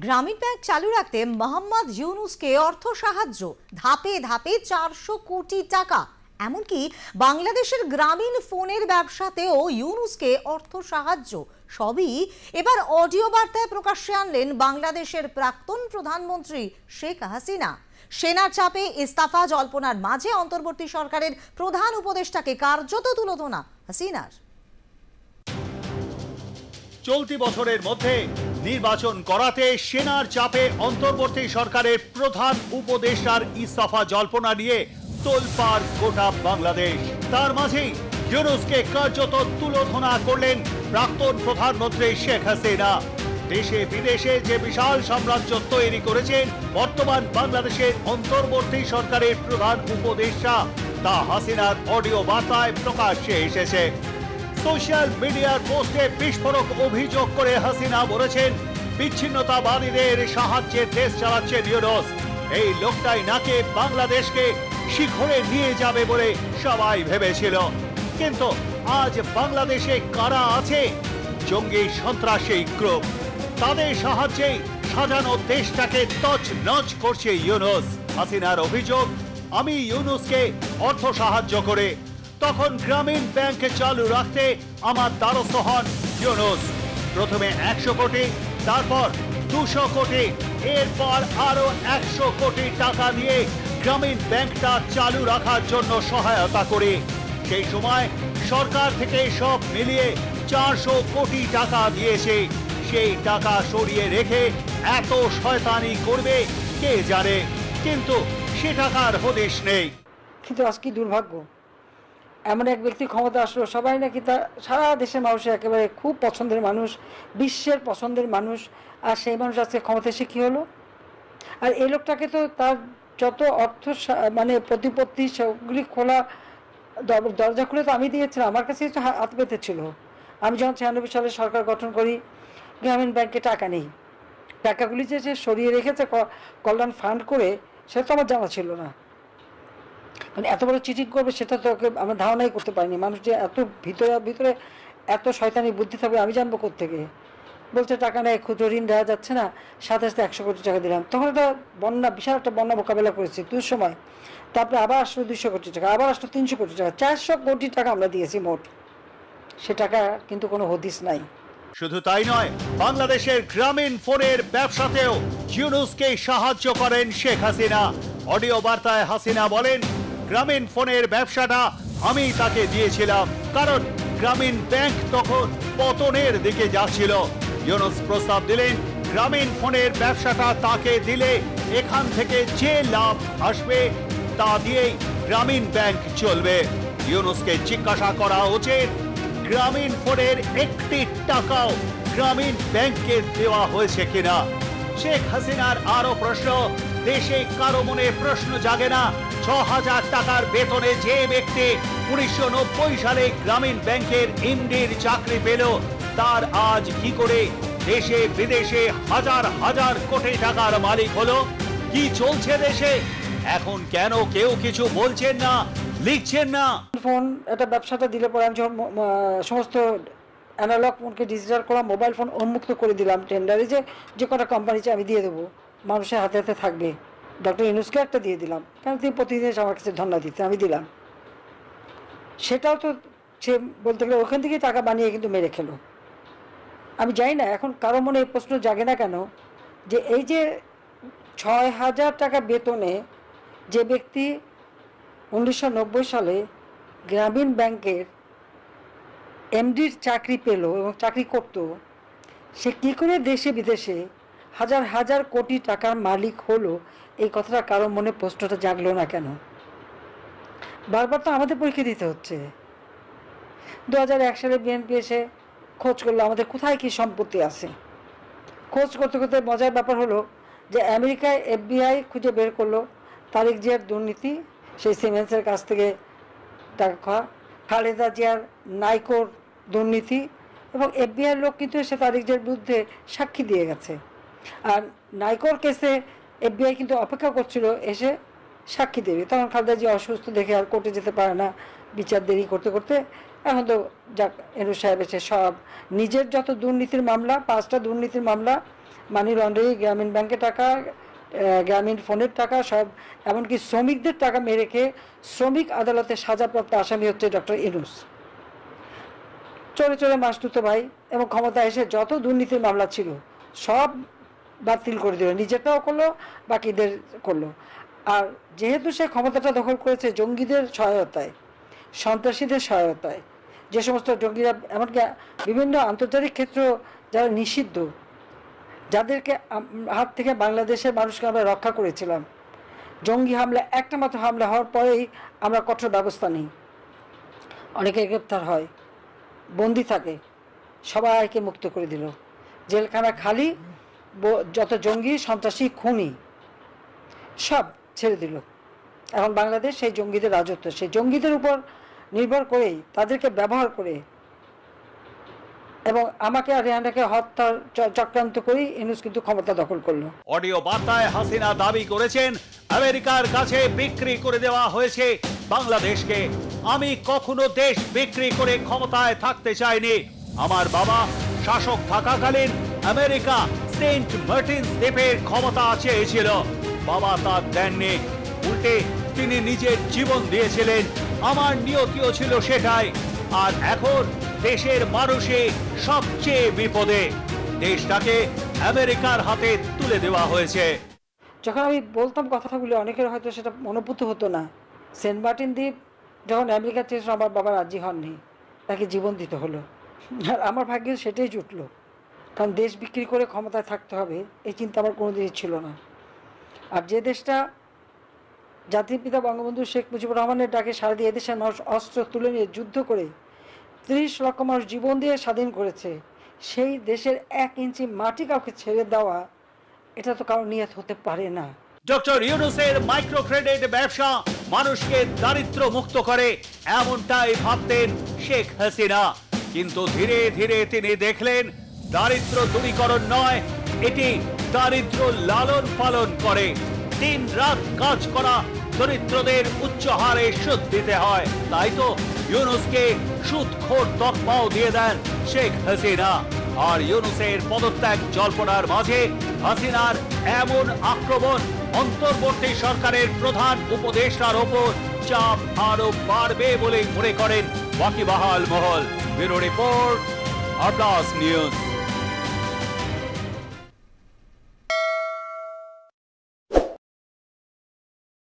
গ্রামীণ ব্যাংক চালু রাখতে মোহাম্মদ ইউনুসকে অর্থ সাহায্য ধাপে ধাপে 400 কোটি টাকা। এমনকি বাংলাদেশের গ্রামীণ ফোনের ব্যবসাতেও ইউনুসকে অর্থ সাহায্য। সবই এবার অডিও বার্তায় প্রকাশ্যে আনলেন বাংলাদেশের প্রাক্তন প্রধানমন্ত্রী শেখ হাসিনা। সেনার চাপে ইস্তফা জল্পনার মাঝে অন্তর্বর্তী সরকারের প্রধান উপদেষ্টাকে কার্যত তুলোধনা হাসিনার। চলতি বছরের মধ্যে নির্বাচন করাতে সেনার চাপে অন্তর্বর্তী সরকারের প্রধান উপদেষ্টার ইস্তফা জল্পনা নিয়ে তোলপাড় গোটা বাংলাদেশ। তার মাঝেই ইউনুসকে কার্যত তুলোধনা করলেন প্রাক্তন প্রধানমন্ত্রী শেখ হাসিনা। দেশে বিদেশে যে বিশাল সাম্রাজ্য তৈরি করেছেন বর্তমান বাংলাদেশের অন্তর্বর্তী সরকারের প্রধান উপদেষ্টা, তা হাসিনার অডিও বার্তায় প্রকাশ্যে এসেছে। সোশ্যাল মিডিয়ার পোস্টে বিস্ফোরক অভিযোগ করে হাসিনা বলেছেন, বিচ্ছিন্নতাবাদীদের সাহায্যে দেশ চালাচ্ছেন ইউনুস। এই লোকটাই নাকি বাংলাদেশকে শিখরে নিয়ে যাবে বলে সবাই ভেবেছিল। কিন্তু আজ বাংলাদেশে কারা আছে? জঙ্গি সন্ত্রাসী গ্রুপ। তাদের সাহায্যে সাজানো দেশটাকে তছনছ করছে ইউনুস। হাসিনার অভিযোগ, আমি ইউনুসকে অর্থ সাহায্য করে তখন গ্রামীণ ব্যাংক চালু রাখতে আমার দ্বারস্থ হন ইউনুস। প্রথমে 100 কোটি, তারপর 200 কোটি, এরপর আরো 100 কোটি টাকা দিয়ে গ্রামীণ ব্যাংকটা চালু রাখার জন্য সহায়তা করি। সেই সময় সরকার থেকে সব মিলিয়ে 400 কোটি টাকা দিয়েছে। সেই টাকা সরিয়ে রেখে এত শয়তানি করবে কে জানে, কিন্তু সে টাকার হদিশ নেই। কিন্তু আজ কি দুর্ভাগ্য, এমন এক ব্যক্তি ক্ষমতা আসলো, সবাই নাকি তার সারা দেশের মানুষের একেবারে খুব পছন্দের মানুষ, বিশ্বের পছন্দের মানুষ, আর সেই মানুষ আজকে ক্ষমতা এসে কী হলো? আর এই লোকটাকে তো তার যত অর্থ মানে প্রতিপত্তি সেগুলি খোলা দরজা খুলে তো আমি দিয়েছিলাম, আমার কাছে হাত পেতে ছিল। আমি যখন 96 সালে সরকার গঠন করি, গ্রামীণ ব্যাংকে টাকা নেই, টাকাগুলি যে সে সরিয়ে রেখেছে কল্যাণ ফান্ড করে, সেটা তো আমার জানা ছিল না। মানে এত বড় চিঠিং করবে সেটা তো আমরা ধারণাই করতে পারিনি। মানুষ যে এত ভিতরে এত শয়তানি বুদ্ধি থাকবে আমি জানবো কোত্থেকে। বলছে টাকা নেই, ক্ষুদ্র ঋণ দেওয়া যাচ্ছে না, সাথে 100 কোটি টাকা দিলাম। তখন একটা বন্যা, বিশাল একটা বন্যা মোকাবেলা করেছি তুই সময়। তারপরে আবার আসলো 200 কোটি টাকা, আবার আসলো 300 কোটি টাকা, 400 কোটি টাকা আমরা দিয়েছি মোট। সে টাকা কিন্তু কোনো হদিস নাই। শুধু তাই নয়, বাংলাদেশের গ্রামীণ ফোনের ব্যবসাতেও ইউনুসকে সাহায্য করেন শেখ হাসিনা। অডিও বার্তায় হাসিনা বলেন, গ্রামীণ ফোনের ব্যবসাটা আমি তাকে দিয়েছিলাম, কারণ গ্রামীণ ব্যাংক তখন পতনের দিকে যাচ্ছিল। ইউনুস প্রস্তাব দিলেন, গ্রামীণ ফোনের ব্যবসাটা তাকে দিলে এখান থেকে যে লাভ আসবে তা দিয়েই গ্রামীণ ব্যাংক চলবে। ইউনুসকে জিজ্ঞাসা করা উচিত, গ্রামীণ ফোনের একটি টাকাও গ্রামীণ ব্যাংকে দেওয়া হয়েছে কিনা। শেখ হাসিনার আরো প্রশ্ন, দেশে কারো মনে প্রশ্ন জাগে না 6000 টাকার বেতনে যে ব্যক্তি 1990 সালে গ্রামীণ ব্যাংকের এমডির চাকরি পেল, তার আজ কি করে দেশে বিদেশে হাজার হাজার কোটি টাকার মালিক হলো? কি চলছে দেশে? এখন কেন কেউ কিছু বলছেন না, লিখছেন না? ফোন এটা ব্যবসাটা দিলে পরে আমি যখন সমস্ত অ্যানালগ ফোনকে ডিজিটাল করা, মোবাইল ফোন উন্মুক্ত করে দিলাম টেন্ডারে, যে কটা কোম্পানি আমি দিয়ে দেবো, মানুষের হাতে হাতে থাকবে। ডক্টর ইউনুসকে একটা দিয়ে দিলাম, কারণ তিনি প্রতিদিন আমার কাছে ধন্যবাদ দিতে, আমি দিলাম। সেটাও তো সে বলতে গেলে ওখান থেকেই টাকা বানিয়ে কিন্তু মেরে খেলো। আমি জানি না এখন কারো মনে এই প্রশ্ন জাগে না কেন, যে এই যে 6000 টাকা বেতনে যে ব্যক্তি 1990 সালে গ্রামীণ ব্যাংকের এমডির চাকরি পেল এবং চাকরি করত, সে কী করে দেশে বিদেশে হাজার হাজার কোটি টাকার মালিক হলো? এই কথাটা কারো মনে প্রশ্নটা জাগলো না কেন? বারবার তো আমাদের পরীক্ষা দিতে হচ্ছে। 2001 সালে বিএনপি এসে খোঁজ করলো আমাদের কোথায় কী সম্পত্তি আছে। খোঁজ করতে করতে মজার ব্যাপার হলো যে আমেরিকায় FBI খুঁজে বের করলো তারেক জিয়ার দুর্নীতি, সেই সিমেন্সের কাছ থেকে টাকা খাওয়া, খালেদা জিয়ার নাইকোর দুর্নীতি, এবং FBI লোক কিন্তু এসে তারেক জিয়ার বিরুদ্ধে সাক্ষী দিয়ে গেছে। আর নাইকোর কেসে FBI কিন্তু অপেক্ষা করছিল এসে সাক্ষী দেবে। তখন খালেদা জিয়া অসুস্থ দেখে আর কোর্টে যেতে পারে না, বিচার দেরি করতে করতে এখন তো যাক, এনু সাহেব এসে সব নিজের যত দুর্নীতির মামলা, 5টা দুর্নীতির মামলা মানি লন্ডারিং, গ্রামীণ ব্যাংকের টাকা, গ্রামীণ ফোনের টাকা, সব এমনকি শ্রমিকদের টাকা মেরে খেয়ে শ্রমিক আদালতে সাজাপ্রাপ্ত আসামি হচ্ছে ডক্টর ইউনূস। চলে চলে মাস দুটো ভাই, এবং ক্ষমতা এসে যত দুর্নীতির মামলা ছিল সব বাতিল করে দিল, নিজেরটাও করলো, বাকিদের করলো। আর যেহেতু সে ক্ষমতাটা দখল করেছে জঙ্গিদের সহায়তায়, সন্ত্রাসীদের সহায়তায়, যে সমস্ত জঙ্গিরা এমনকি বিভিন্ন আন্তর্জাতিক ক্ষেত্র যারা নিষিদ্ধ, যাদেরকে হাত থেকে বাংলাদেশের মানুষকে আমরা রক্ষা করেছিলাম, জঙ্গি হামলা একটা মাত্র হামলা হওয়ার পরেই আমরা কঠোর ব্যবস্থা নিই, অনেকে গ্রেপ্তার হয়, বন্দি থাকে, সবাইকে মুক্ত করে দিল, জেলখানা খালি, যত জঙ্গি সন্ত্রাসী খুনি সব ছেড়ে দিল। এখন বাংলাদেশ সেই জঙ্গিদের রাজত্ব, সেই জঙ্গিদের উপর নির্ভর করেই, তাদেরকে ব্যবহার করে এবং আমাকে আর রেহানাকে হত্যার চক্রান্ত করেই ইউনূস কিন্তু ক্ষমতা দখল করলো। অডিও বার্তায় হাসিনা দাবি করেছেন আমেরিকার কাছে বিক্রি করে দেওয়া হয়েছে বাংলাদেশকে। আমি কখনো দেশ বিক্রি করে ক্ষমতায় থাকতে চাইনি। আমার বাবা শাসক থাকাকালীন আমেরিকা সেন্ট মার্টিনস দ্বীপের ক্ষমতা চেয়েছিল, বাবা তা দেননি, উল্টে তিনি নিজের জীবন দিয়েছিলেন। আমার নিয়তিও ছিল সেটাই। আর এখন দেশের মানুষই সবচেয়ে বিপদে, দেশটাকে আমেরিকার হাতে তুলে দেওয়া হয়েছে। যখন আমি বলতাম কথাগুলো অনেকের হয়তো সেটা মনোভূত হতো না। সেন্ট মার্টিন দ্বীপ যখন আমেরিকা চেয়েছিল, আমার বাবা রাজি হননি, তাকে জীবন দিতে হলো। আর আমার ভাগ্যে সেটাই জুটলো, কারণ দেশ বিক্রি করে ক্ষমতায় থাকতে হবে এই চিন্তা আমার কোনোদিনই ছিল না। আর যে দেশটা জাতির পিতা বঙ্গবন্ধু শেখ মুজিবুর রহমানের ডাকে সারা দিয়ে এদেশের মানুষ অস্ত্র তুলে নিয়ে যুদ্ধ করে 30 লক্ষ মানুষ জীবন দিয়ে স্বাধীন করেছে, সেই দেশের 1 ইঞ্চি মাটি কাউকে ছেড়ে দেওয়া, এটা তো কারো নিয়ত হতে পারে না। ডক্টর ইউনূসের মাইক্রো ক্রেডিট ব্যবসা মানুষকে দারিদ্র মুক্ত করে, এমনটাই ভাবতেন শেখ হাসিনা। কিন্তু ধীরে ধীরে তিনি দেখলেন দারিদ্র দূরীকরণ নয়, এটি দারিদ্র লালন পালন করে। দিন রাত কাজ করা দরিদ্রদের উচ্চ হারে সুদ দিতে হয়, তাই তো ইউনূসকে সুদখোর তকমাও দিয়ে দেন শেখ হাসিনা। আর ইউনূসের পদত্যাগ জল্পনার মাঝে হাসিনার এমন আক্রমণ অন্তর্বর্তী সরকারের প্রধান উপদেষ্টার ওপর চাপ আরো বাড়বে বলে মনে করেন ওয়াকিবহাল মহল। Bureau report, R plus news.